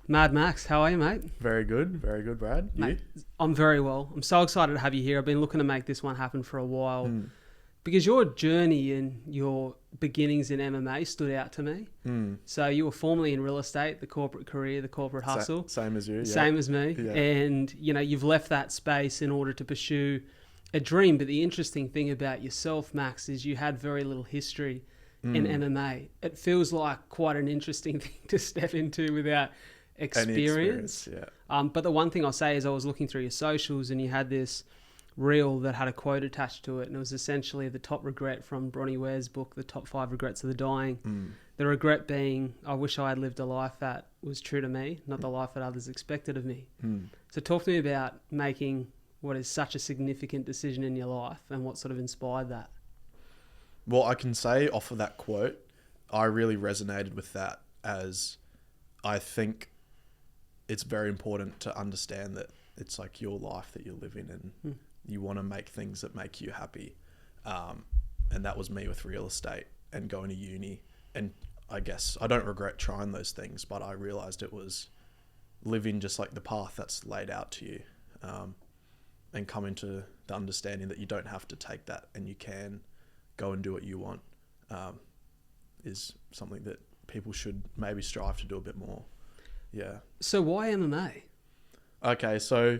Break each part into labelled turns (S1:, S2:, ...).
S1: Mad Max, how are you, mate?
S2: Very good, Brad. You?
S1: Mate, I'm very well. I'm so excited to have you here. I've been looking to make this one happen for a while
S2: Mm.
S1: because your journey and your beginnings in MMA stood out to me.
S2: Mm.
S1: So you were formerly in real estate, the corporate career, the corporate hustle,
S2: Same as you. Yeah.
S1: same as me.
S2: Yeah.
S1: And, you've left that space in order to pursue a dream. But the interesting thing about yourself, Max, is you had very little history in MMA. It feels like quite an interesting thing to step into without experience.
S2: Yeah.
S1: But the one thing I'll say is I was looking through your socials and you had this reel that had a quote attached to it, and it was essentially the top regret from Bronnie Ware's book, The Top 5 Regrets of the Dying. The regret being, I wish I had lived a life that was true to me, not the life that others expected of me. So talk to me about making what is such a significant decision in your life and what sort of inspired that.
S2: Well, I can say off of that quote, I really resonated with that, as I think it's very important to understand that it's like your life that you're living, and you want to make things that make you happy. And that was me with real estate and going to uni. And I guess I don't regret trying those things, but I realized it was living just like the path that's laid out to you, and coming to the understanding that you don't have to take that and you can go and do what you want, is something that people should maybe strive to do a bit more. Yeah.
S1: So why MMA?
S2: Okay, so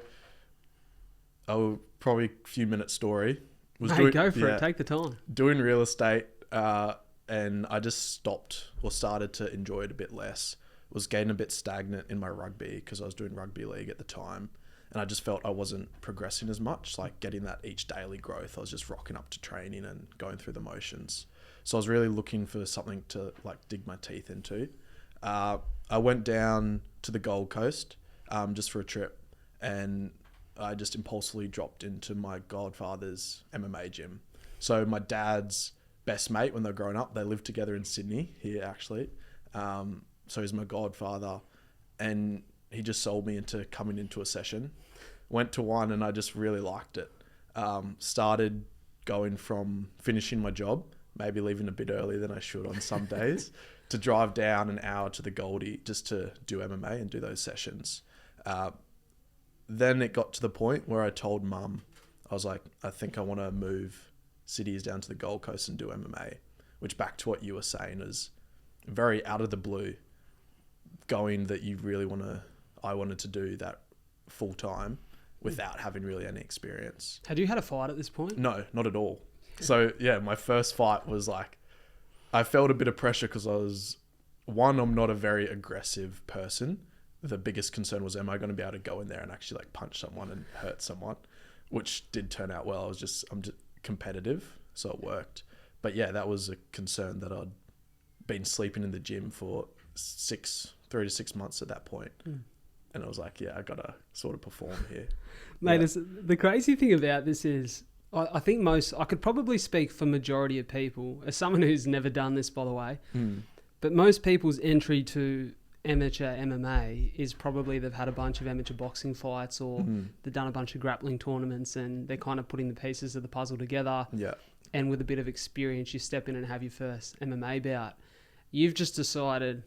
S2: probably a few minute story.
S1: Go for it. Take the time.
S2: Doing real estate, and I just stopped or started to enjoy it a bit less. Was getting a bit stagnant in my rugby because I was doing rugby league at the time, and I just felt I wasn't progressing as much, like getting that each daily growth. I was just rocking up to training and going through the motions. So I was really looking for something to like dig my teeth into. I went down to the Gold Coast just for a trip, and I just impulsively dropped into my godfather's MMA gym. So my dad's best mate when they were growing up, they lived together in Sydney here actually. So he's my godfather, and he just sold me into coming into a session. Went to one and I just really liked it. Started going from finishing my job, maybe leaving a bit earlier than I should on some days, to drive down an hour to the Goldie just to do MMA and do those sessions. Then it got to the point where I told mum, I was like, I think I want to move cities down to the Gold Coast and do MMA, which, back to what you were saying, is very out of the blue, going that you really I wanted to do that full time without having really any experience.
S1: Had you had a fight at this point?
S2: No, not at all. So yeah, my first fight was like, I felt a bit of pressure because I'm not a very aggressive person. The biggest concern was, am I going to be able to go in there and actually like punch someone and hurt someone, which did turn out well. I'm just competitive, so it worked. But yeah, that was a concern that I'd been sleeping in the gym for 3 to 6 months at that point. And I was like, yeah, I got to sort of perform here.
S1: Mate,
S2: Yeah.
S1: the crazy thing about this is, I think I could probably speak for majority of people, as someone who's never done this, by the way, but most people's entry to amateur MMA is probably they've had a bunch of amateur boxing fights, or they've done a bunch of grappling tournaments, and they're kind of putting the pieces of the puzzle together.
S2: Yeah.
S1: And with a bit of experience, you step in and have your first MMA bout. You've just decided,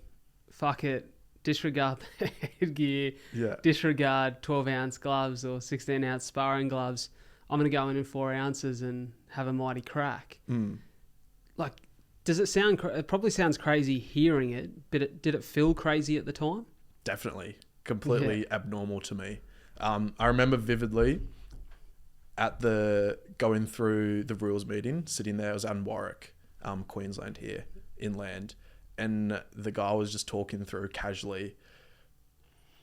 S1: fuck it, disregard the headgear, disregard 12-ounce gloves or 16-ounce sparring gloves. I'm going to go in 4 ounces and have a mighty crack. Like, does it sound... It probably sounds crazy hearing it, but did it feel crazy at the time?
S2: Definitely. Completely abnormal to me. I remember vividly at going through the rules meeting, sitting there. I was out in Warwick, Queensland here, inland. And the guy was just talking through casually,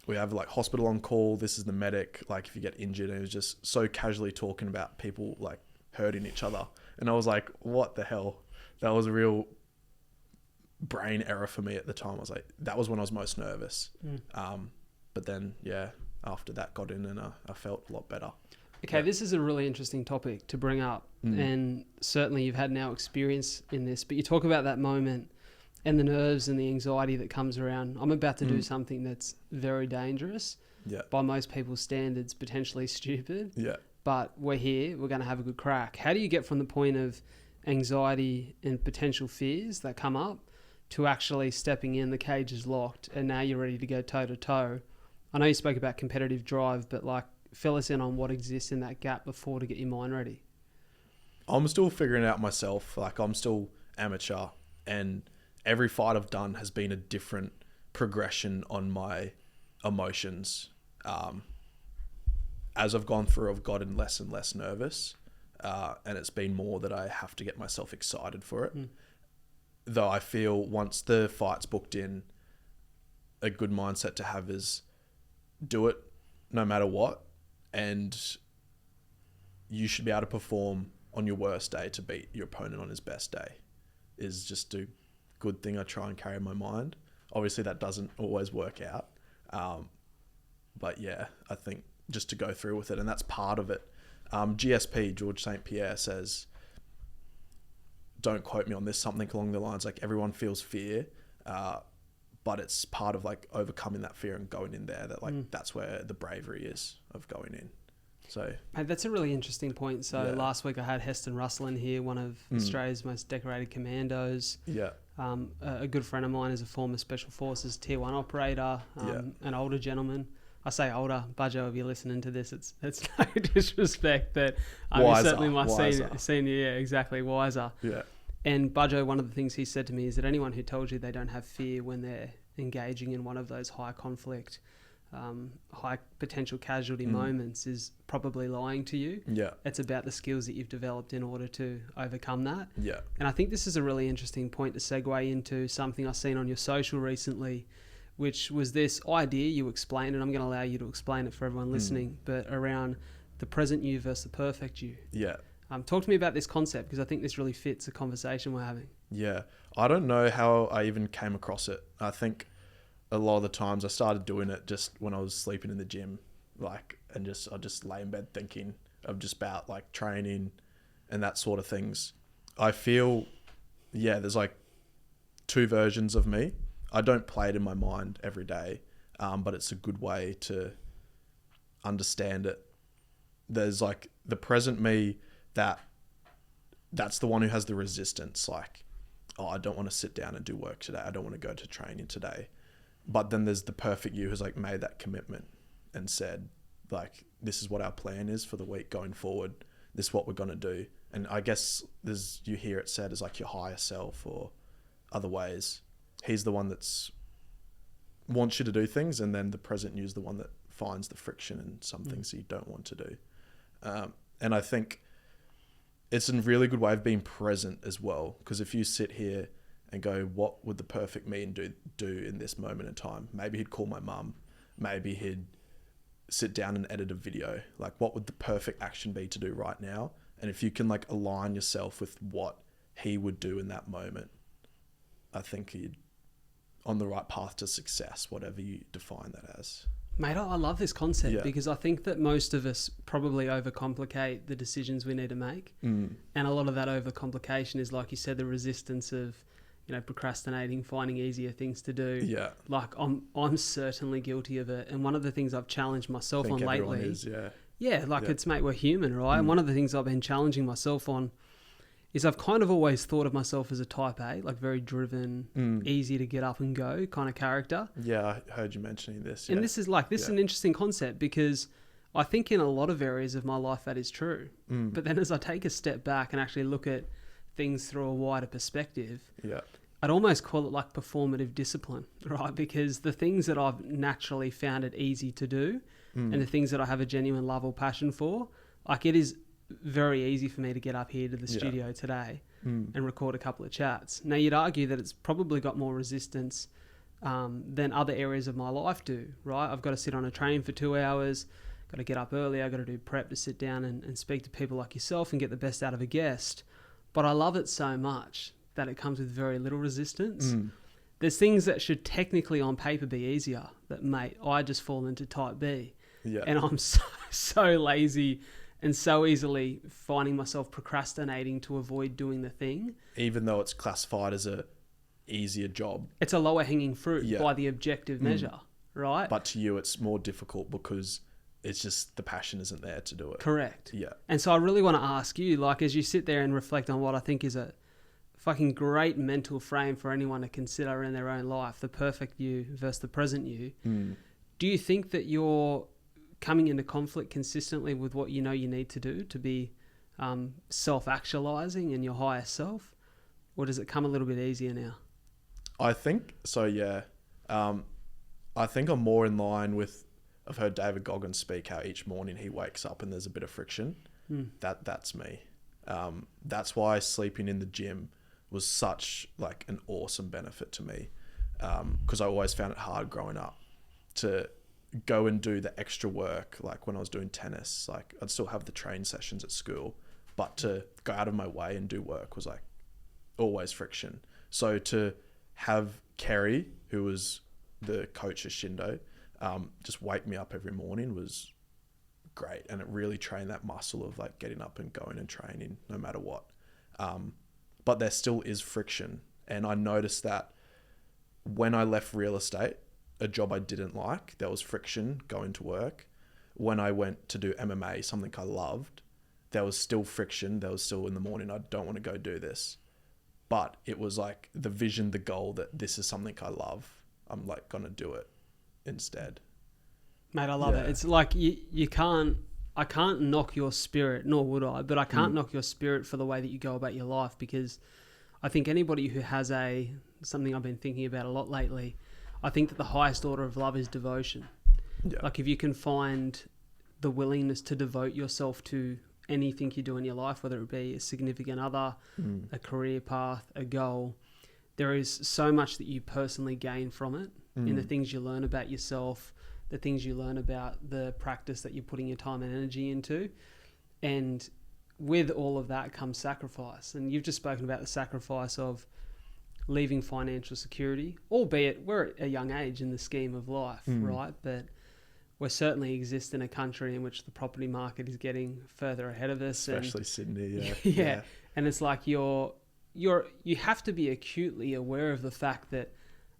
S2: we have like hospital on call, this is the medic, like if you get injured, and it was just so casually talking about people like hurting each other. And I was like, what the hell? That was a real brain error for me at the time. I was like, that was when I was most nervous. But then, yeah, after that got in and I felt a lot better.
S1: Okay, this is a really interesting topic to bring up. And certainly you've had now experience in this, but you talk about that moment and the nerves and the anxiety that comes around. I'm about to do something that's very dangerous. By most people's standards, potentially stupid. But we're here, we're going to have a good crack. How do you get from the point of anxiety and potential fears that come up to actually stepping in, the cage is locked, and now you're ready to go toe to toe. I know you spoke about competitive drive, but like fill us in on what exists in that gap before to get your mind ready.
S2: I'm still figuring it out myself. Like I'm still amateur, and every fight I've done has been a different progression on my emotions. As I've gone through, I've gotten less and less nervous, and it's been more that I have to get myself excited for it. Though I feel once the fight's booked in, a good mindset to have is do it no matter what, and you should be able to perform on your worst day to beat your opponent on his best day is just a good thing I try and carry in my mind. Obviously that doesn't always work out. But yeah, I think just to go through with it, and that's part of it. GSP, George St. Pierre, says, don't quote me on this, something along the lines like everyone feels fear, but it's part of like overcoming that fear and going in there, that like that's where the bravery is of going in. So
S1: mate, that's a really interesting point. So last week I had Heston Russell in here, one of Australia's most decorated commandos. A good friend of mine is a former Special Forces Tier 1 operator, an older gentleman. I say older, Budjo, if you're listening to this, it's no disrespect, but you're certainly my senior, yeah, exactly, wiser. Yeah. And Budjo, one of the things he said to me is that anyone who tells you they don't have fear when they're engaging in one of those high conflict, high potential casualty moments is probably lying to you. Yeah. It's about the skills that you've developed in order to overcome that. Yeah. And I think this is a really interesting point to segue into something I've seen on your social recently, which was this idea you explained, and I'm going to allow you to explain it for everyone listening, but around the present you versus the perfect you. Yeah. Talk to me about this concept, because I think this really fits the conversation we're having. Yeah.
S2: I don't know how I even came across it. I think a lot of the times I started doing it just when I was sleeping in the gym, like, and I just lay in bed thinking of just about like training and that sort of things. I feel, there's like two versions of me. I don't play it in my mind every day, but it's a good way to understand it. There's like the present me that's the one who has the resistance, like, oh, I don't want to sit down and do work today. I don't want to go to training today. But then there's the perfect you who's like made that commitment and said, like, this is what our plan is for the week going forward. This is what we're going to do. And I guess you hear it said as like your higher self or other ways. He's the one that's wants you to do things, and then the present you is the one that finds the friction in some things that you don't want to do. And I think it's a really good way of being present as well, because if you sit here and go, what would the perfect me do in this moment in time? Maybe he'd call my mum. Maybe he'd sit down and edit a video. Like, what would the perfect action be to do right now? And if you can like align yourself with what he would do in that moment, I think you'd on the right path to success, whatever you define that as.
S1: Mate, I love this concept because I think that most of us probably overcomplicate the decisions we need to make. And a lot of that overcomplication is, like you said, the resistance of, procrastinating, finding easier things to do. Yeah. Like I'm certainly guilty of it. And one of the things I've challenged myself on lately is, it's, mate, we're human, right? And one of the things I've been challenging myself on is I've kind of always thought of myself as a type A, like very driven, easy to get up and go kind of character.
S2: Yeah, I heard you mentioning this.
S1: And this is an interesting concept, because I think in a lot of areas of my life that is true. But then as I take a step back and actually look at things through a wider perspective, I'd almost call it like performative discipline, right? Because the things that I've naturally found it easy to do and the things that I have a genuine love or passion for, like it is very easy for me to get up here to the studio today and record a couple of chats. Now, you'd argue that it's probably got more resistance than other areas of my life do, right? I've got to sit on a train for 2 hours, got to get up early, I've got to do prep to sit down and speak to people like yourself and get the best out of a guest. But I love it so much that it comes with very little resistance. There's things that should technically on paper be easier that, mate, I just fall into type B. And I'm so lazy and so easily finding myself procrastinating to avoid doing the thing.
S2: Even though it's classified as a easier job.
S1: It's a lower hanging fruit by the objective measure, right?
S2: But to you, it's more difficult because it's just the passion isn't there to do it.
S1: Correct.
S2: Yeah.
S1: And so I really want to ask you, like, as you sit there and reflect on what I think is a fucking great mental frame for anyone to consider in their own life, the perfect you versus the present you. Do you think that you're coming into conflict consistently with what you know you need to do to be self-actualizing in your higher self? Or does it come a little bit easier now?
S2: I think so, yeah. I think I'm more in line with, I've heard David Goggins speak how each morning he wakes up and there's a bit of friction. That's me. That's why sleeping in the gym was such like an awesome benefit to me. Because I always found it hard growing up to go and do the extra work. Like when I was doing tennis, like I'd still have the train sessions at school, but to go out of my way and do work was like always friction. So to have Kerry, who was the coach of Shindo, just wake me up every morning was great. And it really trained that muscle of like getting up and going and training no matter what. But there still is friction. And I noticed that when I left real estate, a job I didn't like, there was friction going to work. When I went to do MMA, something I loved, there was still friction. There was still in the morning, I don't want to go do this. But it was like the vision, the goal that this is something I love. I'm like going to do it instead.
S1: Mate, I love it. It's like I can't knock your spirit, nor would I, but I can't knock your spirit for the way that you go about your life, because I think anybody who has something I've been thinking about a lot lately, I think that the highest order of love is devotion. Yeah. Like if you can find the willingness to devote yourself to anything you do in your life, whether it be a significant other, a career path, a goal, there is so much that you personally gain from it in the things you learn about yourself, the things you learn about the practice that you're putting your time and energy into. And with all of that comes sacrifice. And you've just spoken about the sacrifice of leaving financial security, albeit we're at a young age in the scheme of life, right? But we certainly exist in a country in which the property market is getting further ahead of us.
S2: Especially Sydney,
S1: yeah. And it's like you have to be acutely aware of the fact that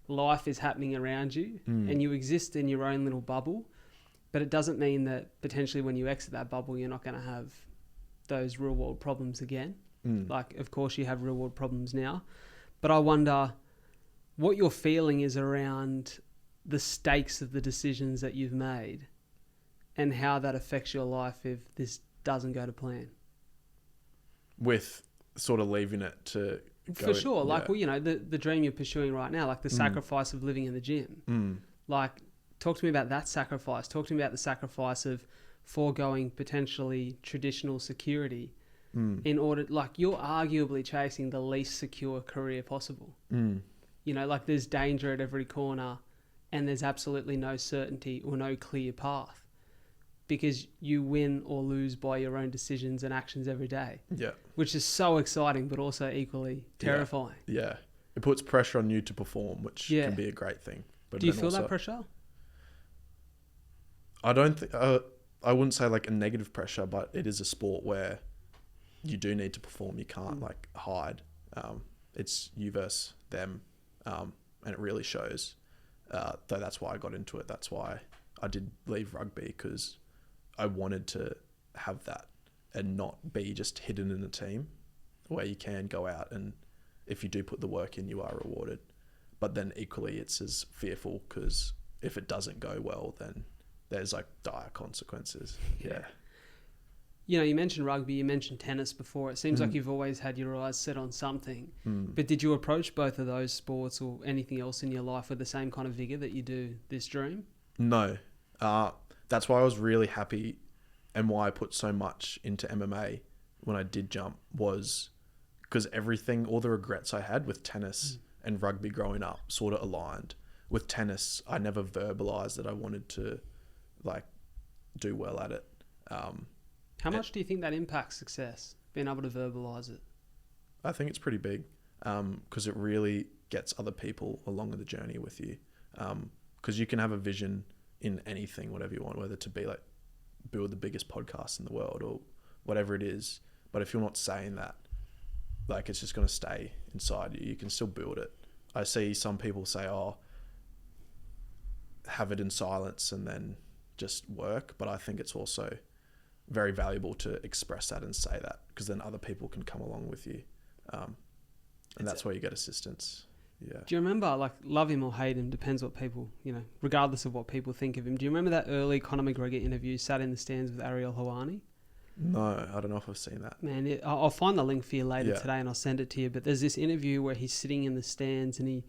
S1: life is happening around you and you exist in your own little bubble, but it doesn't mean that potentially when you exit that bubble, you're not going to have those real world problems again. Like, of course you have real world problems now, but I wonder what your feeling is around the stakes of the decisions that you've made and how that affects your life if this doesn't go to plan.
S2: With sort of leaving it to go.
S1: For sure. Like, well, you know, the dream you're pursuing right now, like the sacrifice of living in the gym. Like, talk to me about that sacrifice. Talk to me about the sacrifice of foregoing potentially traditional security in order, like, you're arguably chasing the least secure career possible. You know, like there's danger at every corner and there's absolutely no certainty or no clear path because you win or lose by your own decisions and actions every day. Yeah. Which is so exciting, but also equally terrifying.
S2: Yeah. It puts pressure on you to perform, which can be a great thing. But
S1: do you feel that pressure?
S2: I don't think, I wouldn't say like a negative pressure, but it is a sport where you do need to perform. You can't like hide. It's you versus them. And it really shows. Though that's why I got into it. That's why I did leave rugby, because I wanted to have that and not be just hidden in a team where you can go out and if you do put the work in, you are rewarded. But then equally it's as fearful because if it doesn't go well, then there's like dire consequences. Yeah.
S1: You know, you mentioned rugby, you mentioned tennis before. It seems like you've always had your eyes set on something. But did you approach both of those sports or anything else in your life with the same kind of vigor that you do this dream? No.
S2: That's why I was really happy and why I put so much into MMA when I did jump was because everything, all the regrets I had with tennis and rugby growing up sort of aligned. With tennis, I never verbalized that I wanted to like do well at it.
S1: How much do you think that impacts success, being able to verbalize it?
S2: I think it's pretty big because it really gets other people along the journey with you. Because you can have a vision in anything, whatever you want, whether to be like build the biggest podcast in the world or whatever it is. But if you're not saying that, like it's just going to stay inside you. You can still build it. I see some people say, oh, have it in silence and then just work. But I think it's also very valuable to express that and say that because then other people can come along with you. And that's where you get assistance. Yeah.
S1: Do you remember, like, love him or hate him, depends what people, regardless of what people think of him. Do you remember that early Conor McGregor interview, sat in the stands with Ariel Helwani?
S2: No, I don't know if I've seen that.
S1: Man, I'll find the link for you later today and I'll send it to you. But there's this interview where he's sitting in the stands and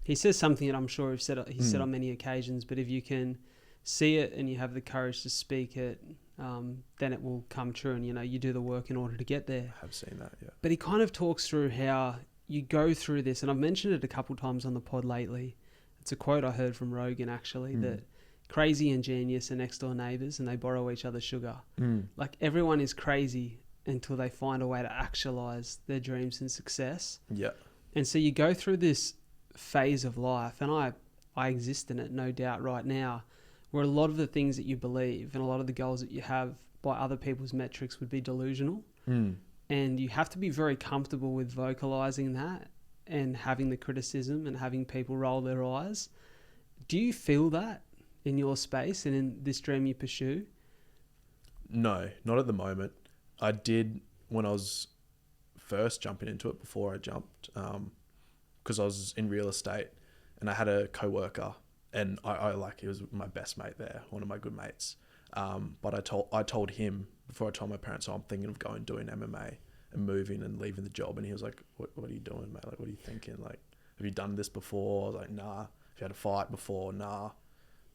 S1: he says something that I'm sure he's said on many occasions, but if you can see it and you have the courage to speak it, then it will come true, and you do the work in order to get there.
S2: I have seen that, yeah.
S1: But he kind of talks through how you go through this, and I've mentioned it a couple times on the pod lately. It's a quote I heard from Rogan, actually, that crazy and genius are next door neighbours and they borrow each other's sugar. Like, everyone is crazy until they find a way to actualise their dreams and success.
S2: Yeah.
S1: And so you go through this phase of life, and I exist in it, no doubt, right now, where a lot of the things that you believe and a lot of the goals that you have by other people's metrics would be delusional. And you have to be very comfortable with vocalizing that and having the criticism and having people roll their eyes. Do you feel that in your space and in this dream you pursue?
S2: No, not at the moment. I did when I was first jumping into it, before I jumped, because I was in real estate and I had a co-worker, and I he was my best mate there, one of my good mates. But I told him before I told my parents, I'm thinking of going doing MMA and moving and leaving the job. And he was like, what are you doing, mate? Like, what are you thinking? Like, have you done this before? I was like, nah. Have you had a fight before? Nah.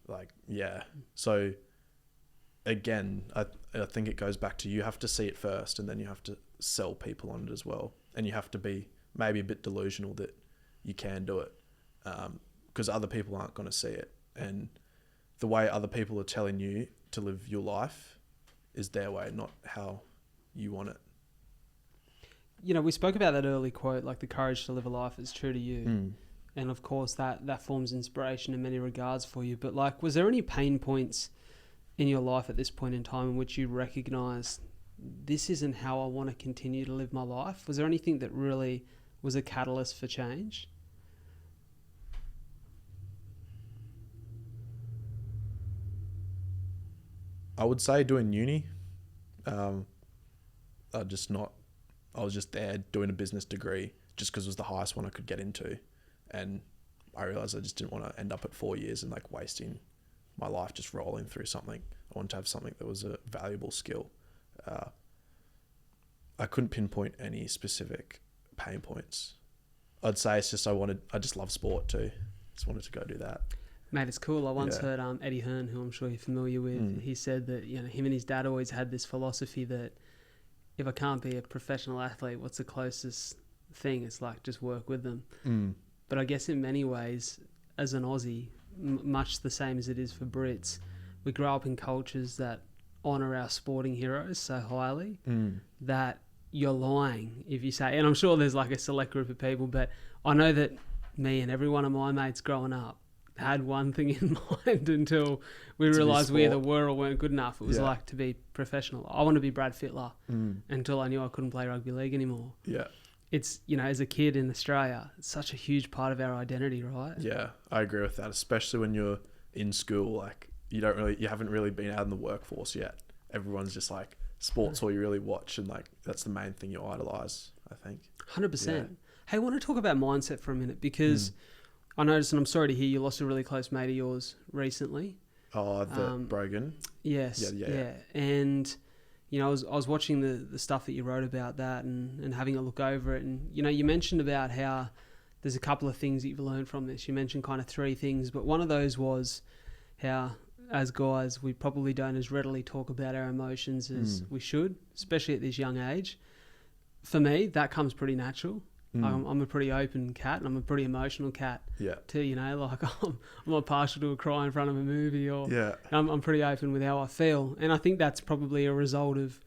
S2: Like, yeah. So again, I think it goes back to, you have to see it first, and then you have to sell people on it as well. And you have to be maybe a bit delusional that you can do it, because other people aren't going to see it. And the way other people are telling you to live your life is their way, not how you want it.
S1: We spoke about that early quote, like the courage to live a life that's true to you. And of course that forms inspiration in many regards for you. But like, was there any pain points in your life at this point in time in which you recognise this isn't how I want to continue to live my life? Was there anything that really was a catalyst for change?
S2: I would say doing uni. I was just there doing a business degree just because it was the highest one I could get into. And I realised I just didn't want to end up at 4 years and like wasting my life just rolling through something. I wanted to have something that was a valuable skill. I couldn't pinpoint any specific pain points. I'd say it's just I just love sport too. Just wanted to go do that.
S1: Mate, it's cool. I once heard Eddie Hearn, who I'm sure you're familiar with, he said that him and his dad always had this philosophy that if I can't be a professional athlete, what's the closest thing? It's like, just work with them. But I guess in many ways, as an Aussie, much the same as it is for Brits, we grow up in cultures that honour our sporting heroes so highly that you're lying if you say, and I'm sure there's like a select group of people, but I know that me and every one of my mates growing up had one thing in mind until we realised we either were or weren't good enough. It was like to be professional. I want to be Brad Fittler until I knew I couldn't play rugby league anymore. Yeah. It's, as a kid in Australia, it's such a huge part of our identity, right?
S2: Yeah, I agree with that, especially when you're in school. Like, you haven't really been out in the workforce yet. Everyone's just like, sports all you really watch, and like that's the main thing you idolise, I think.
S1: 100%. Yeah. Hey, I want to talk about mindset for a minute, because I noticed, and I'm sorry to hear you lost a really close mate of yours recently.
S2: Oh, the Brogan?
S1: Yes. Yeah. And, I was watching the stuff that you wrote about that and having a look over it. And, you mentioned about how there's a couple of things that you've learned from this. You mentioned kind of 3 things, but one of those was how, as guys, we probably don't as readily talk about our emotions as we should, especially at this young age. For me, that comes pretty natural. I'm a pretty open cat, and I'm a pretty emotional cat. Yeah. Too, like I'm not partial to a cry in front of a movie, or I'm pretty open with how I feel, and I think that's probably a result of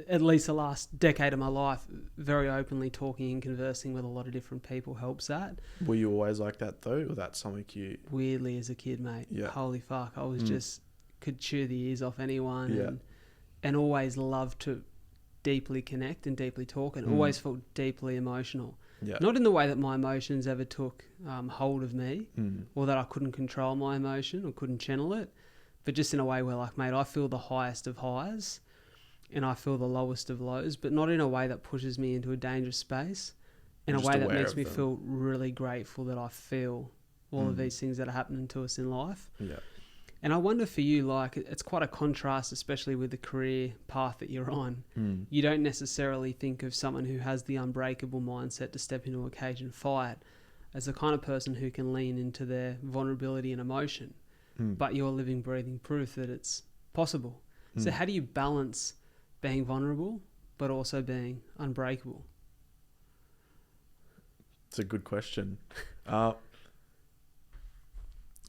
S1: at least the last decade of my life. Very openly talking and conversing with a lot of different people helps that.
S2: Were you always like that though, or that's something you?
S1: Weirdly, as a kid, mate. Yeah. Holy fuck, I was just could chew the ears off anyone, and always loved to deeply connect and deeply talk, and always felt deeply emotional. Yeah. Not in the way that my emotions ever took hold of me, or that I couldn't control my emotion or couldn't channel it, but just in a way where, like, mate, I feel the highest of highs and I feel the lowest of lows, but not in a way that pushes me into a dangerous space. in a way that makes me feel really grateful that I feel all of these things that are happening to us in life.
S2: Yeah.
S1: And I wonder for you, like, it's quite a contrast, especially with the career path that you're on. You don't necessarily think of someone who has the unbreakable mindset to step into a cage and fight as the kind of person who can lean into their vulnerability and emotion. But you're living, breathing proof that it's possible. So how do you balance being vulnerable but also being unbreakable?
S2: It's a good question.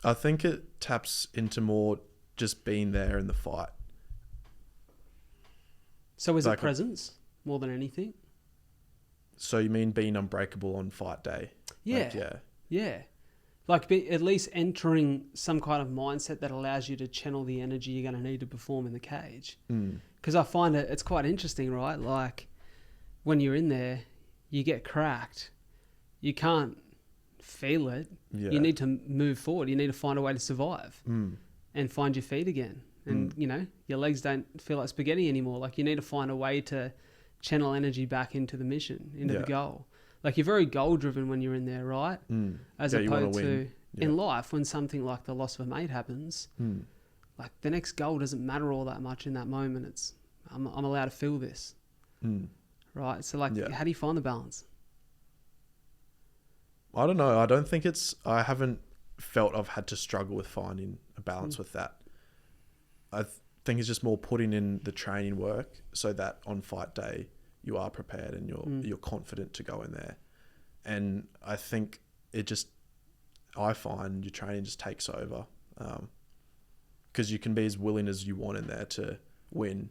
S2: I think it taps into more just being there in the fight.
S1: So is it presence more than anything?
S2: So you mean being unbreakable on fight day?
S1: Yeah. Yeah. Like at least entering some kind of mindset that allows you to channel the energy you're going to need to perform in the cage. Because I find it's quite interesting, right? Like when you're in there, you get cracked. You can't feel it.
S2: Yeah.
S1: You need to move forward. You need to find a way to survive and find your feet again. And, you know, your legs don't feel like spaghetti anymore. Like you need to find a way to channel energy back into the mission, into the goal. Like you're very goal driven when you're in there, right? As opposed to in life, when something like the loss of a mate happens, like the next goal doesn't matter all that much in that moment. It's, I'm allowed to feel this. Right. So like, how do you find the balance?
S2: I don't know. I don't think I haven't felt I've had to struggle with finding a balance with that. I think it's just more putting in the training work so that on fight day you are prepared and you're confident to go in there. And I think I find your training just takes over, because you can be as willing as you want in there to win.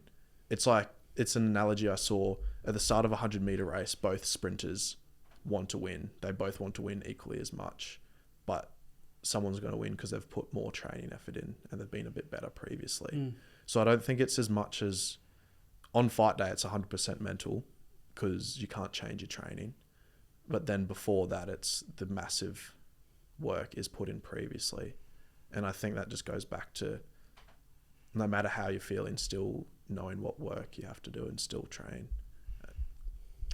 S2: It's an analogy I saw at the start of a 100-meter race. Both sprinters want to win. They both want to win equally as much, but someone's going to win because they've put more training effort in and they've been a bit better previously. So I don't think it's as much as on fight day, it's 100% mental because you can't change your training. But then before that, it's the massive work is put in previously. And I think that just goes back to no matter how you're feeling, still knowing what work you have to do and still train.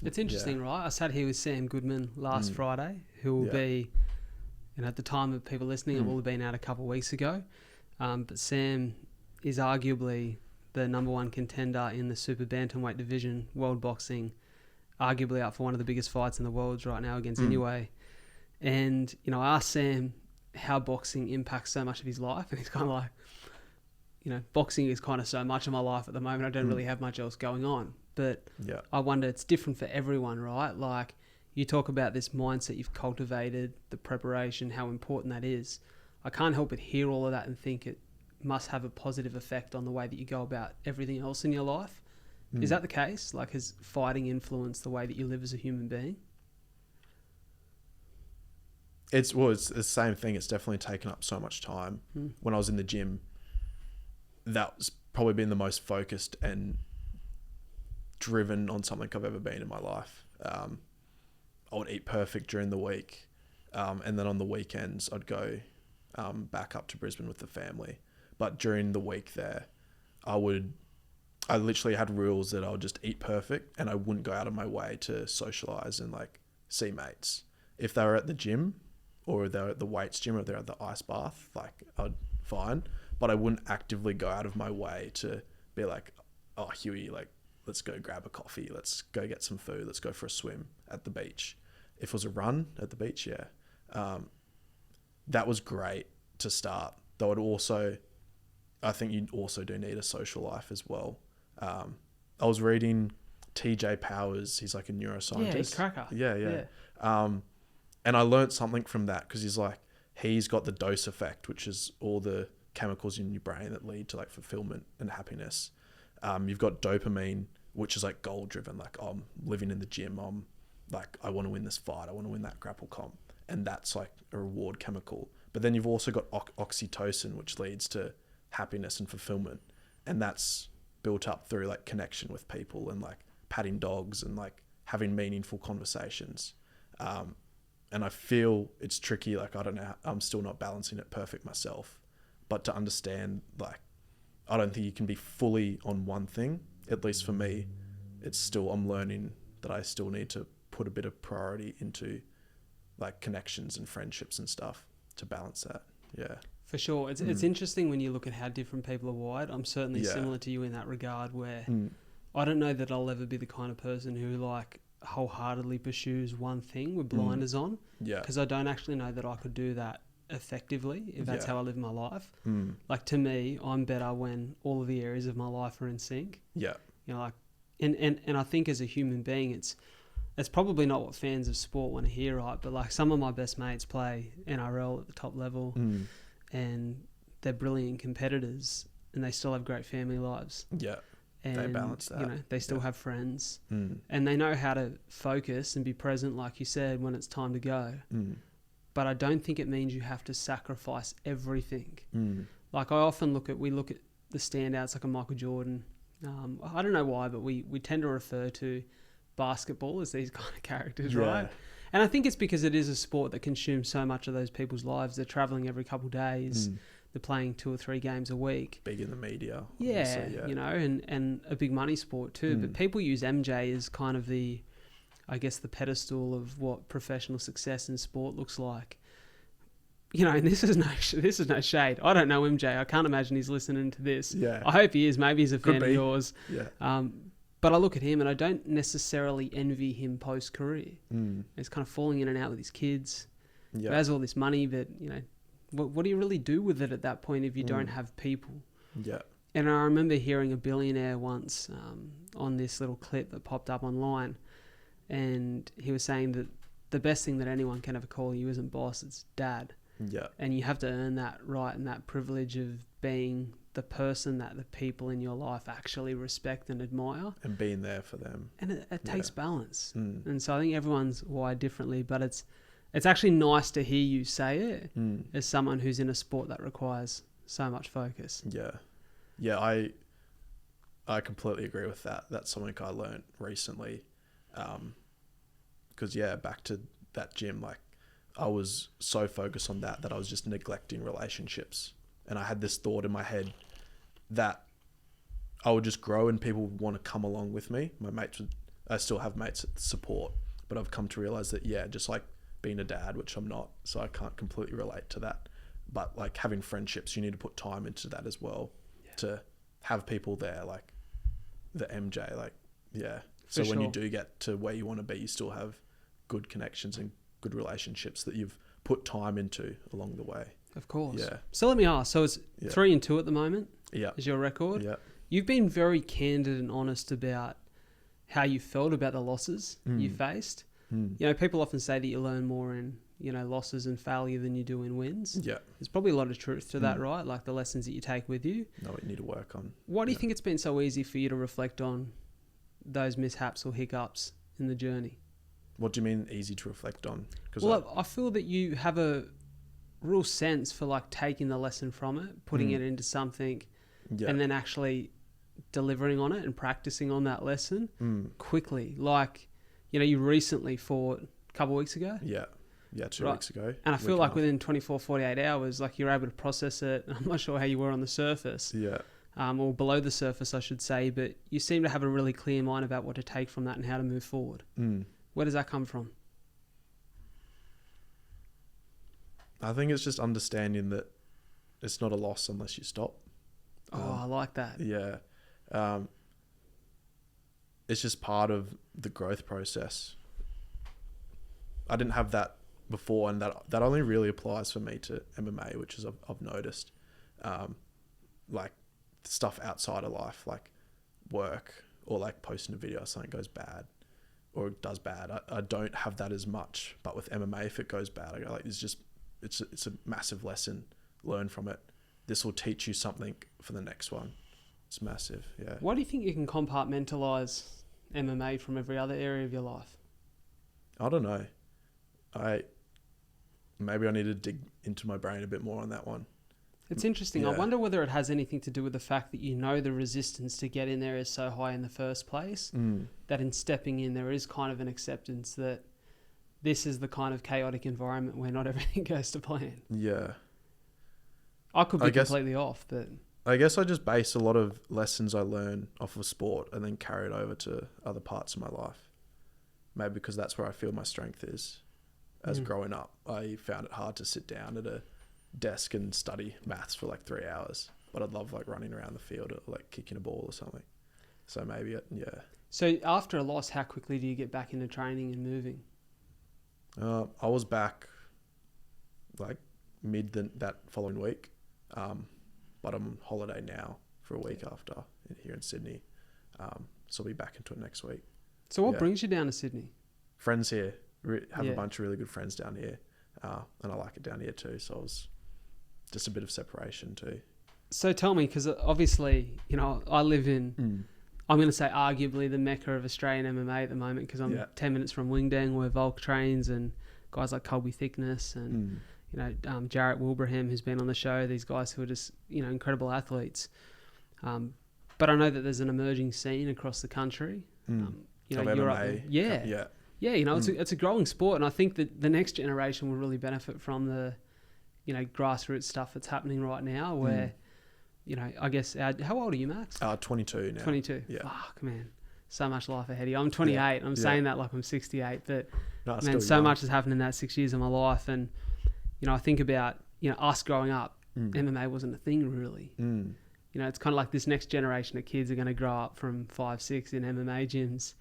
S1: It's interesting, right? I sat here with Sam Goodman last Friday, who will be, and at the time of people listening, it will have been out a couple of weeks ago. But Sam is arguably the number one contender in the super bantamweight division, world boxing, arguably up for one of the biggest fights in the world right now against Inoue. And, you know, I asked Sam how boxing impacts so much of his life. And he's kind of like, you know, boxing is kind of so much of my life at the moment. I don't really have much else going on. But I wonder, it's different for everyone, right? Like you talk about this mindset you've cultivated, the preparation, how important that is. I can't help but hear all of that and think it must have a positive effect on the way that you go about everything else in your life. Is that the case? Like, has fighting influenced the way that you live as a human being?
S2: It's the same thing. It's definitely taken up so much time. When I was in the gym, that's probably been the most focused and driven on something I've ever been in my life. I would eat perfect during the week. And then on the weekends, I'd go back up to Brisbane with the family. But during the week there, I literally had rules that I would just eat perfect and I wouldn't go out of my way to socialize and like see mates. If they were at the gym or they're at the weights gym or they're at the ice bath, like I'd fine. But I wouldn't actively go out of my way to be like, oh, Huey, like, let's go grab a coffee. Let's go get some food. Let's go for a swim at the beach. If it was a run at the beach, that was great to start. Though I think you also do need a social life as well. I was reading TJ Powers. He's like a neuroscientist.
S1: Yeah, he's cracker.
S2: Yeah. And I learned something from that because he's got the dose effect, which is all the chemicals in your brain that lead to like fulfillment and happiness. You've got dopamine, which is like goal driven. Like I'm living in the gym. I'm like, I want to win this fight. I want to win that grapple comp. And that's like a reward chemical. But then you've also got oxytocin, which leads to happiness and fulfillment. And that's built up through like connection with people and like patting dogs and like having meaningful conversations. And I feel it's tricky. Like, I don't know, I'm still not balancing it perfect myself, but to understand, like, I don't think you can be fully on one thing. At least for me, I'm learning that I still need to put put a bit of priority into like connections and friendships and stuff to balance that. Yeah.
S1: For sure. It's interesting when you look at how different people are wired. I'm certainly similar to you in that regard, where I don't know that I'll ever be the kind of person who like wholeheartedly pursues one thing with blinders on.
S2: Yeah.
S1: Because I don't actually know that I could do that effectively if that's how I live my life. Like to me, I'm better when all of the areas of my life are in sync.
S2: Yeah.
S1: You know, like, and I think as a human being, it's probably not what fans of sport want to hear, right? But like some of my best mates play NRL at the top level and they're brilliant competitors and they still have great family lives.
S2: Yeah.
S1: And,
S2: they balance that.
S1: You know, they still have friends and they know how to focus and be present, like you said, when it's time to go. But I don't think it means you have to sacrifice everything. Like I often look at the standouts like a Michael Jordan. I don't know why, but we tend to refer to basketball as these kind of characters, right? And I think it's because it is a sport that consumes so much of those people's lives. They're traveling every couple of days. They're playing 2 or 3 games a week.
S2: Big in the media.
S1: Yeah, you know, and a big money sport too. But people use MJ as kind of the pedestal of what professional success in sport looks like. You know, and this is no shade. I don't know MJ. I can't imagine he's listening to this.
S2: Yeah.
S1: I hope he is. Maybe he's a fan of yours.
S2: Yeah.
S1: But I look at him and I don't necessarily envy him post-career. He's kind of falling in and out with his kids. Yeah. He has all this money, but, you know, what do you really do with it at that point if you don't have people?
S2: Yeah.
S1: And I remember hearing a billionaire once on this little clip that popped up online, and he was saying that the best thing that anyone can ever call you isn't boss, it's dad.
S2: Yeah. And
S1: you have to earn that right and that privilege of being the person that the people in your life actually respect and admire.
S2: And being there for them.
S1: And it takes balance. And so I think everyone's wired differently, but it's actually nice to hear you say it as someone who's in a sport that requires so much focus.
S2: Yeah. Yeah, I completely agree with that. That's something I learned recently. Because, back to that gym, like, I was so focused on that I was just neglecting relationships. And I had this thought in my head that I would just grow and people would want to come along with me. I still have mates that support, but I've come to realize that, just like being a dad, which I'm not, so I can't completely relate to that. But like having friendships, you need to put time into that as well to have people there, like the MJ, like, So when you do get to where you want to be, you still have good connections and good relationships that you've put time into along the way.
S1: Of course.
S2: Yeah.
S1: So let me ask. So it's 3-2 at the moment.
S2: Yeah.
S1: Is your record?
S2: Yeah.
S1: You've been very candid and honest about how you felt about the losses you faced. You know, people often say that you learn more in, you know, losses and failure than you do in wins.
S2: Yeah.
S1: There's probably a lot of truth to that, right? Like the lessons that you take with you.
S2: No, we need to work on.
S1: Why do you think it's been so easy for you to reflect on those mishaps or hiccups in the journey?
S2: What do you mean easy to reflect on?
S1: I feel that you have a real sense for like taking the lesson from it, putting it into something, and then actually delivering on it and practicing on that lesson quickly. Like, you know, you recently fought a couple of weeks ago.
S2: Yeah. 2 weeks ago.
S1: And I feel like within 24, 48 hours, like you're able to process it. I'm not sure how you were on the surface.
S2: Yeah.
S1: Or below the surface, I should say, but you seem to have a really clear mind about what to take from that and how to move forward. Where does that come from?
S2: I think it's just understanding that it's not a loss unless you stop.
S1: I like that.
S2: Yeah. It's just part of the growth process. I didn't have that before, and that only really applies for me to MMA, which is I've noticed. Like stuff outside of life, like work or like posting a video, something goes bad or does bad. I don't have that as much, but with MMA, if it goes bad, I go like, it's a massive lesson. Learn from it. This will teach you something for the next one. It's massive. Yeah.
S1: Why do you think you can compartmentalize MMA from every other area of your life?
S2: I don't know. Maybe I need to dig into my brain a bit more on that one.
S1: It's interesting. I wonder whether it has anything to do with the fact that you know the resistance to get in there is so high in the first place, that in stepping in there is kind of an acceptance that this is the kind of chaotic environment where not everything goes to plan.
S2: Yeah.
S1: I could be completely off, but...
S2: I guess I just base a lot of lessons I learn off of sport and then carry it over to other parts of my life. maybe because that's where I feel my strength is. As growing up, I found it hard to sit down at a desk and study maths for like 3 hours, but I'd love like running around the field or like kicking a ball or something. So maybe
S1: So after a loss, how quickly do you get back into training and moving?
S2: I was back like that following week, but I'm on holiday now for a week after here in Sydney, so I'll be back into it next week.
S1: So what brings you down to Sydney?
S2: Friends here. Have a bunch of really good friends down here, and I like it down here too, so it was just a bit of separation too.
S1: So tell me, because obviously, you know, I live in, I'm going to say arguably the mecca of Australian MMA at the moment, because I'm 10 minutes from Wingdang where Volk trains, and guys like Colby Thickness and, you know, Jarrett Wilbraham, who's been on the show, these guys who are just, you know, incredible athletes. But I know that there's an emerging scene across the country. You know, you're up there. Yeah, you know, it's a growing sport, and I think that the next generation will really benefit from the, you know, grassroots stuff that's happening right now where, you know, I guess, how old are you, Max?
S2: 22 now.
S1: 22.
S2: Yeah.
S1: Fuck, man. So much life ahead of you. I'm 28. Yeah. I'm saying that like I'm 68, but man, so
S2: young.
S1: much has happened in that 6 years of my life. And, you know, I think about, you know, us growing up, MMA wasn't a thing really. You know, it's kind of like this next generation of kids are going to grow up from 5, 6 in MMA gyms,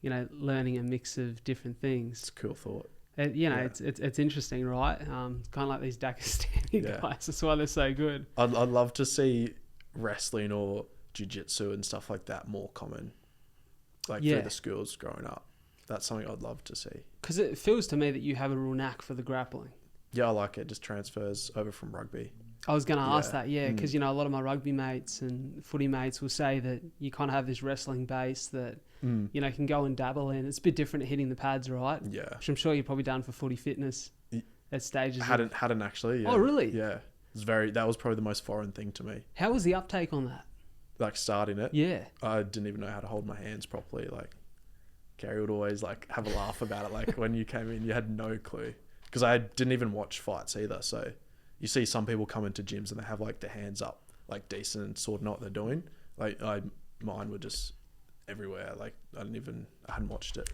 S1: you know, learning a mix of different things.
S2: It's a cool thought.
S1: You know, it's interesting, right? Kind of like these Dagestani guys. That's why they're so good.
S2: I'd love to see wrestling or jiu-jitsu and stuff like that more common, like through the schools growing up. That's something I'd love to see. Because
S1: it feels to me that you have a real knack for the grappling.
S2: Yeah, I like it. It just transfers over from rugby.
S1: I was going to ask that, because, you know, a lot of my rugby mates and footy mates will say that you kind of have this wrestling base that, you know, can go and dabble in. It's a bit different at hitting the pads, right?
S2: Yeah.
S1: Which I'm sure you've probably done for footy fitness at stages.
S2: Hadn't actually. Yeah.
S1: Oh, really?
S2: Yeah. That was probably the most foreign thing to me.
S1: How was the uptake on that?
S2: Like starting it?
S1: Yeah.
S2: I didn't even know how to hold my hands properly. Like, Gary would always like have a laugh about it. Like when you came in, you had no clue. Because I didn't even watch fights either. So you see some people come into gyms and they have like their hands up, like decent and sort of know what they're doing. Like mine were just everywhere. Like I hadn't watched it.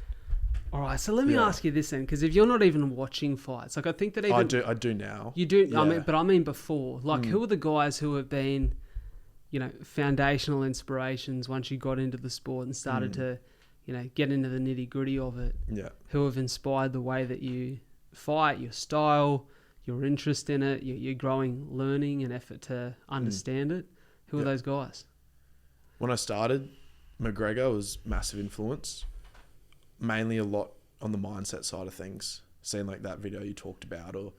S1: All right, so let me ask you this then, because if you're not even watching fights, like I think that even
S2: I do now.
S1: You do, yeah. I mean before. Like who are the guys who have been, you know, foundational inspirations once you got into the sport and started to, you know, get into the nitty gritty of it?
S2: Yeah. Who
S1: have inspired the way that you fight, your style, your interest in it, your growing learning and effort to understand it? Who are those guys?
S2: When I started, McGregor was massive influence. Mainly a lot on the mindset side of things. Seeing like that video you talked about, or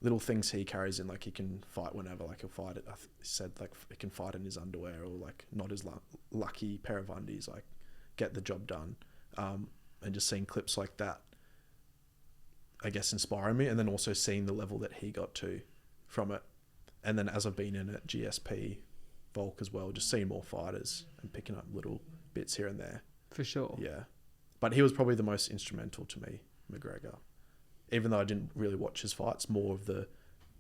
S2: little things he carries in, like he can fight whenever, like he'll fight it. He said like he can fight in his underwear, or like not his lucky pair of undies, like get the job done. And just seeing clips like that, I guess, inspiring me. And then also seeing the level that he got to from it. And then as I've been in it, GSP, Volk as well, just seeing more fighters and picking up little bits here and there.
S1: For sure.
S2: Yeah. But he was probably the most instrumental to me, McGregor. Even though I didn't really watch his fights, more of the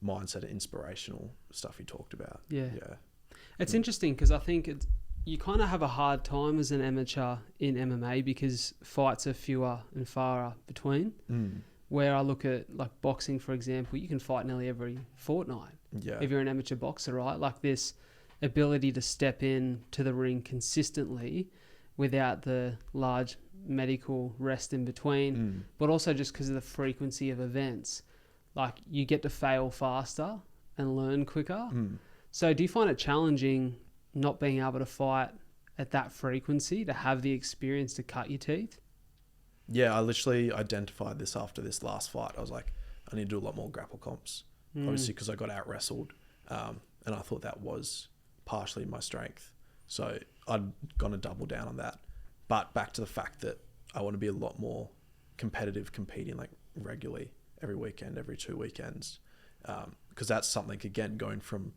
S2: mindset and inspirational stuff he talked about. Yeah.
S1: It's interesting because I think you kind of have a hard time as an amateur in MMA because fights are fewer and far between. Where I look at like boxing, for example, you can fight nearly every fortnight. Yeah. If you're an amateur boxer, right? Like this ability to step in to the ring consistently without the large medical rest in between, but also just because of the frequency of events, like you get to fail faster and learn quicker. So do you find it challenging not being able to fight at that frequency, to have the experience to cut your teeth?
S2: Yeah, I literally identified this after this last fight. I was like, I need to do a lot more grapple comps, obviously because I got out wrestled, and I thought that was partially my strength. So I'd gonna double down on that. But back to the fact that I want to be a lot more competitive, competing like regularly every weekend, every 2 weekends. Because that's something, again, going from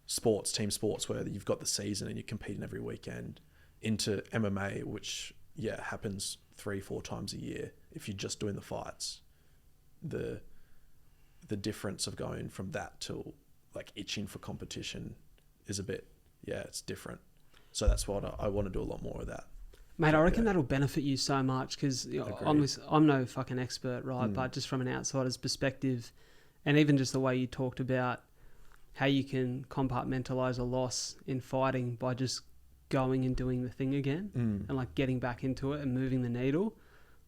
S2: sports, team sports, where you've got the season and you're competing every weekend, into MMA, which, happens 3-4 times a year. If you're just doing the fights, the difference of going from that to like itching for competition is a bit, it's different. So that's what I want to do, a lot more of that.
S1: Mate, I reckon that'll benefit you so much because I'm no fucking expert, right? But just from an outsider's perspective, and even just the way you talked about how you can compartmentalize a loss in fighting by just going and doing the thing again and like getting back into it and moving the needle.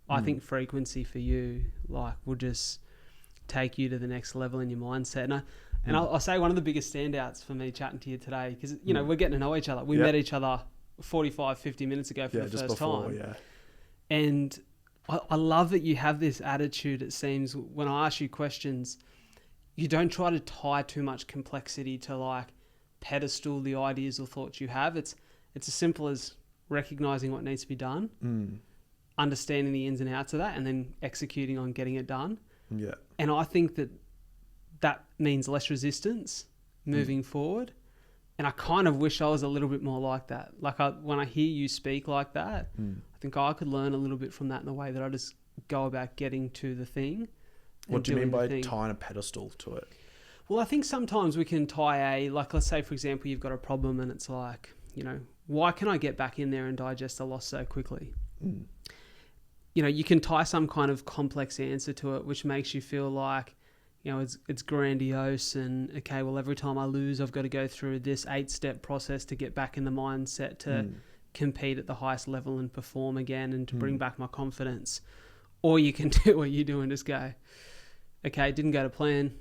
S1: I think frequency for you like will just take you to the next level in your mindset. And I'll say one of the biggest standouts for me chatting to you today, because, you know, we're getting to know each other. We met each other 45, 50 minutes ago for the first time. Yeah. And I love that you have this attitude, it seems, when I ask you questions, you don't try to tie too much complexity to like pedestal the ideas or thoughts you have. It's as simple as recognizing what needs to be done, understanding the ins and outs of that, and then executing on getting it done. Yeah. And I think that means less resistance moving forward. And I kind of wish I was a little bit more like that. Like when I hear you speak like that, I think I could learn a little bit from that in the way that I just go about getting to the thing.
S2: What do you mean by tying a pedestal to it?
S1: Well, I think sometimes we can tie like, let's say, for example, you've got a problem and it's like, you know, why can I get back in there and digest a loss so quickly? You know, you can tie some kind of complex answer to it, which makes you feel like, you know, it's grandiose and, okay, well, every time I lose, I've got to go through this 8-step process to get back in the mindset to compete at the highest level and perform again and to bring back my confidence. Or you can do what you do and just go, okay, it didn't go to plan,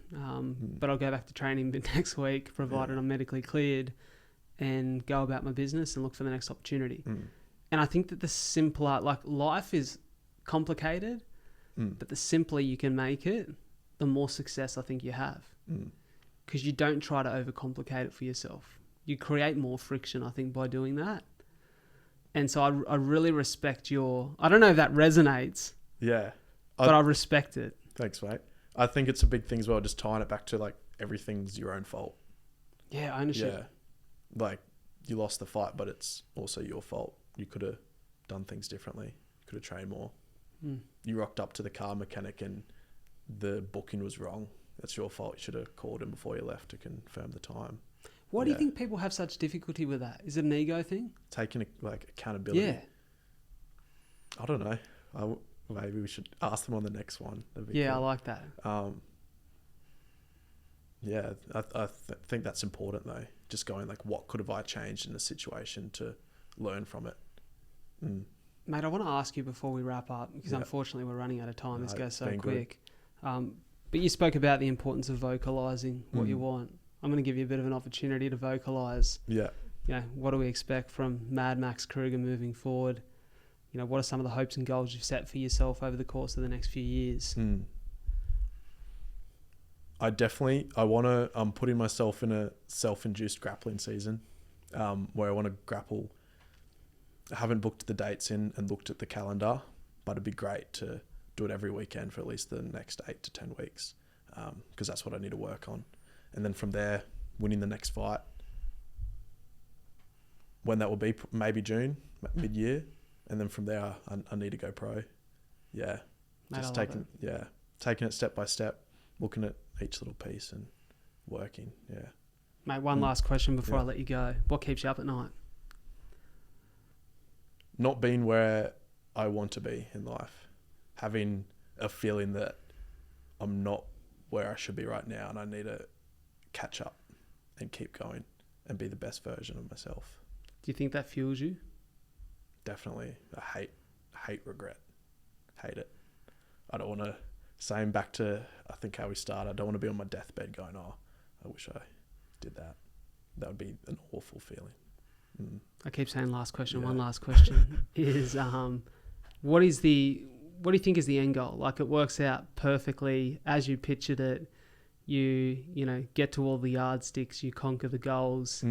S1: but I'll go back to training next week, provided I'm medically cleared, and go about my business and look for the next opportunity. And I think that the simpler, like life is complicated, but the simpler you can make it, the more success I think you have. Because you don't try to overcomplicate it for yourself. You create more friction, I think, by doing that. And so I really respect I don't know if that resonates.
S2: Yeah.
S1: But I respect it.
S2: Thanks, mate. I think it's a big thing as well, just tying it back to like everything's your own fault.
S1: Yeah, ownership.
S2: Yeah. Like you lost the fight, but it's also your fault. You could have done things differently. You could have trained more. You rocked up to the car mechanic and the booking was wrong. That's your fault. You should have called him before you left to confirm the time.
S1: Why do you think people have such difficulty with that? Is it an ego thing?
S2: Taking accountability.
S1: Yeah.
S2: I don't know. Maybe we should ask them on the next one.
S1: Yeah, cool. I like that.
S2: Yeah, I think that's important though. Just going like, what could have I changed in the situation to learn from it?
S1: Mate, I want to ask you before we wrap up, because unfortunately we're running out of time. This goes so quick. But you spoke about the importance of vocalizing what you want. I'm going to give you a bit of an opportunity to vocalize. Yeah. You know, what do we expect from Mad Max Kruger moving forward? You know, what are some of the hopes and goals you've set for yourself over the course of the next few years?
S2: I'm putting myself in a self-induced grappling season where I want to grapple. I haven't booked the dates in and looked at the calendar, but it'd be great to do it every weekend for at least the next 8 to 10 weeks because that's what I need to work on. And then from there, winning the next fight, when that will be, maybe June, mid-year. And then from there, I need to go pro. Yeah.
S1: Mate,
S2: just taking it step by step, looking at each little piece and working. Yeah.
S1: Mate, one last question before I let you go. What keeps you up at night?
S2: Not being where I want to be in life. Having a feeling that I'm not where I should be right now and I need to catch up and keep going and be the best version of myself.
S1: Do you think that fuels you?
S2: Definitely. I hate regret. Hate it. I don't want to, saying back to, I think how we started, I don't want to be on my deathbed going, oh, I wish I did that. That would be an awful feeling.
S1: I keep saying last question. One last question is, what do you think is the end goal? Like it works out perfectly as you pictured it. You know, get to all the yardsticks, you conquer the goals.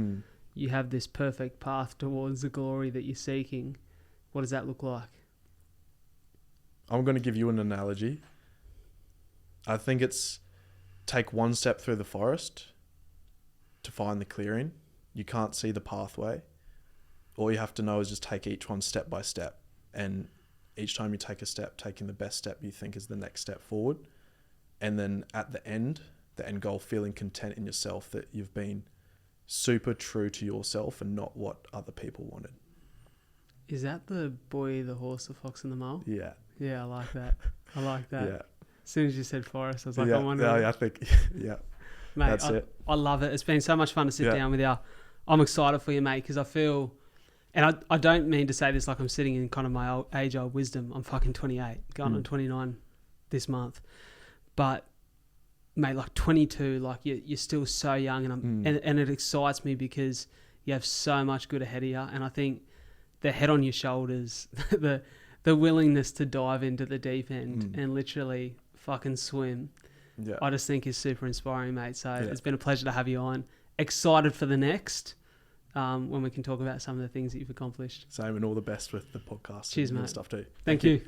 S1: You have this perfect path towards the glory that you're seeking. What does that look like?
S2: I'm going to give you an analogy. I think it's take one step through the forest to find the clearing. You can't see the pathway. All you have to know is just take each one step by step. And each time you take a step, taking the best step you think is the next step forward. And then at the end goal, feeling content in yourself that you've been super true to yourself and not what other people wanted.
S1: Is that the boy, the horse, the fox, and the mole?
S2: Yeah.
S1: Yeah, I like that. I like that.
S2: Yeah.
S1: As soon as you said forest, I was like,
S2: yeah.
S1: I wonder.
S2: Yeah, I think, yeah.
S1: Mate,
S2: That's it.
S1: I love it. It's been so much fun to sit down with you. I'm excited for you, mate, because I feel, and I don't mean to say this like I'm sitting in kind of my age-old wisdom. I'm fucking 28, going on 29 this month. But, mate, like 22, like you're still so young, and it excites me because you have so much good ahead of you. And I think the head on your shoulders, the willingness to dive into the deep end and literally fucking swim, I just think is super inspiring, mate. So it's been a pleasure to have you on. Excited for the next, when we can talk about some of the things that you've accomplished.
S2: Same, and all the best with the podcast.
S1: Cheers,
S2: and
S1: mate.
S2: stuff too.
S1: Thank you.